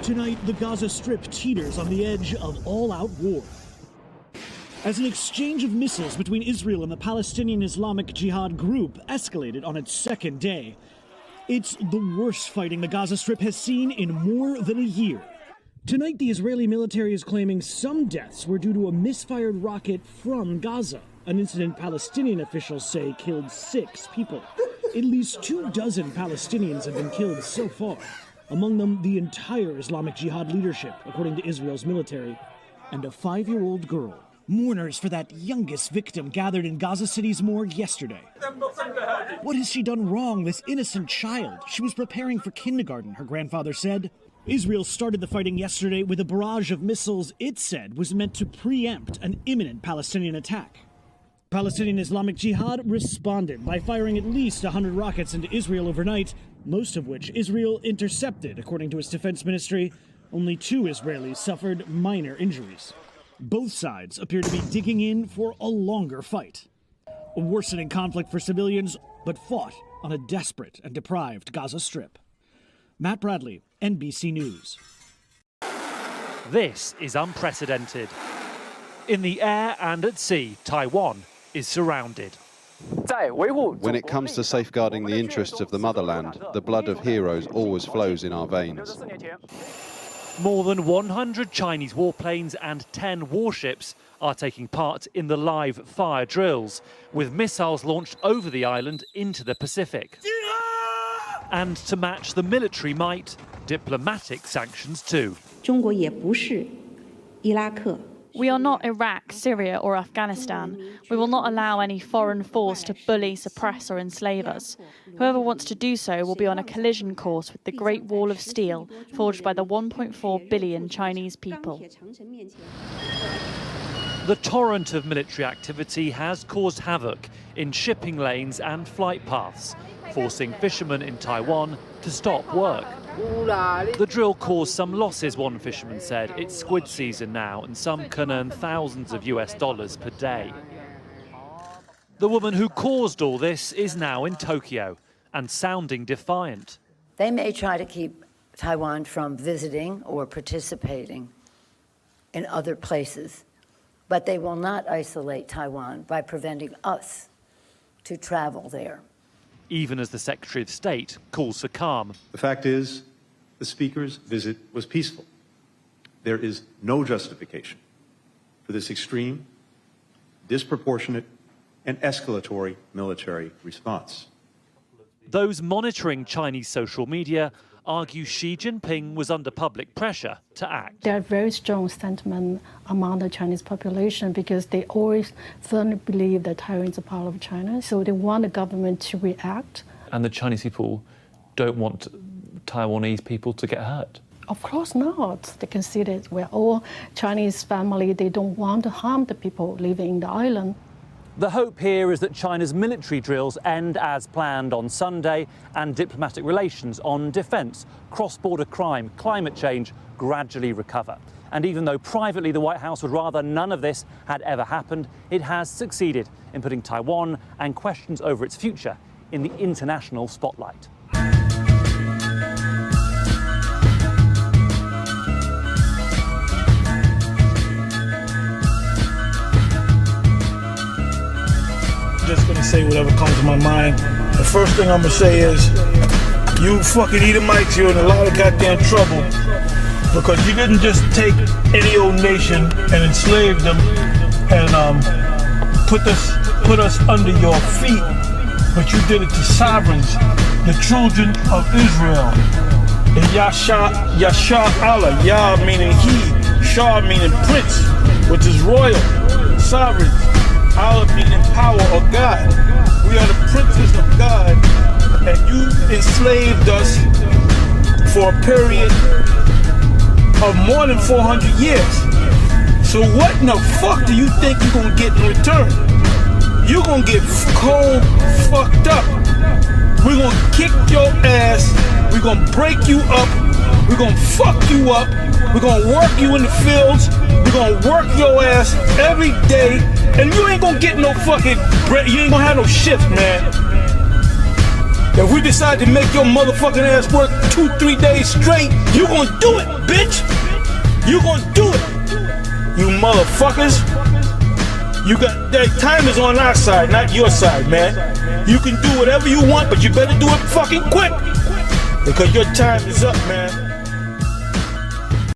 Tonight, the Gaza Strip teeters on the edge of all-out war. As an exchange of missiles between Israel and the Palestinian Islamic Jihad group escalated on its second day, it's the worst fighting the Gaza Strip has seen in more than a year. Tonight, the Israeli military is claiming some deaths were due to a misfired rocket from Gaza, an incident Palestinian officials say killed 6 people. At least 24 Palestinians have been killed so far, among them the entire Islamic Jihad leadership, according to Israel's military, and a 5-year-old girl. Mourners for that youngest victim gathered in Gaza City's morgue yesterday. What has she done wrong, this innocent child? She was preparing for kindergarten, her grandfather said. Israel started the fighting yesterday with a barrage of missiles it said was meant to preempt an imminent Palestinian attack. Palestinian Islamic Jihad responded by firing at least 100 rockets into Israel overnight, most of which Israel intercepted, according to its defense ministry. Only 2 Israelis suffered minor injuries. Both sides appear to be digging in for a longer fight. A worsening conflict for civilians, but fought on a desperate and deprived Gaza Strip. Matt Bradley, NBC News. This is unprecedented. In the air and at sea, Taiwan is surrounded. When it comes to safeguarding the interests of the motherland, the blood of heroes always flows in our veins. More than 100 Chinese warplanes and 10 warships are taking part in the live fire drills, with missiles launched over the island into the Pacific. And to match the military might, diplomatic sanctions too. We are not Iraq, Syria or Afghanistan. We will not allow any foreign force to bully, suppress or enslave us. Whoever wants to do so will be on a collision course with the Great Wall of Steel forged by the 1.4 billion Chinese people. The torrent of military activity has caused havoc in shipping lanes and flight paths, forcing fishermen in Taiwan to stop work. The drill caused some losses, one fisherman said. It's squid season now, and some can earn thousands of US dollars per day. The woman who caused all this is now in Tokyo and sounding defiant. They may try to keep Taiwan from visiting or participating in other places, but they will not isolate Taiwan by preventing us to travel there. Even as the Secretary of State calls for calm. The fact is, the Speaker's visit was peaceful. There is no justification for this extreme, disproportionate, and escalatory military response. Those monitoring Chinese social media argue Xi Jinping was under public pressure to act. There are very strong sentiment among the Chinese population because they always firmly believe that Taiwan is a part of China, so they want the government to react. And the Chinese people don't want Taiwanese people to get hurt? Of course not. They can see that we're all Chinese family. They don't want to harm the people living in the island. The hope here is that China's military drills end as planned on Sunday and diplomatic relations on defence, cross-border crime, climate change gradually recover. And even though privately the White House would rather none of this had ever happened, it has succeeded in putting Taiwan and questions over its future in the international spotlight. Just gonna say whatever comes to my mind. The first thing I'm gonna say is, you fucking Edomites, you're in a lot of goddamn trouble because you didn't just take any old nation and enslave them and put us under your feet, but you did it to sovereigns, the children of Israel. And Yasha Allah, Yah meaning he, Shah meaning prince, which is royal, sovereign. Allah meaning power or God. We are the princes of God, and you enslaved us for a period of more than 400 years. So what in the fuck do you think you're gonna get in return? You're gonna get cold fucked up. We're gonna kick your ass, we're gonna break you up, we're gonna fuck you up, we're gonna work you in the fields, we're gonna work your ass every day, and you ain't gonna get no fucking bread, you ain't gonna have no shift, man. If we decide to make your motherfucking ass work 2-3 days straight, you gonna do it, bitch! You gonna do it, you motherfuckers! You got that time is on our side, not your side, man. You can do whatever you want, but you better do it fucking quick, because your time is up, man.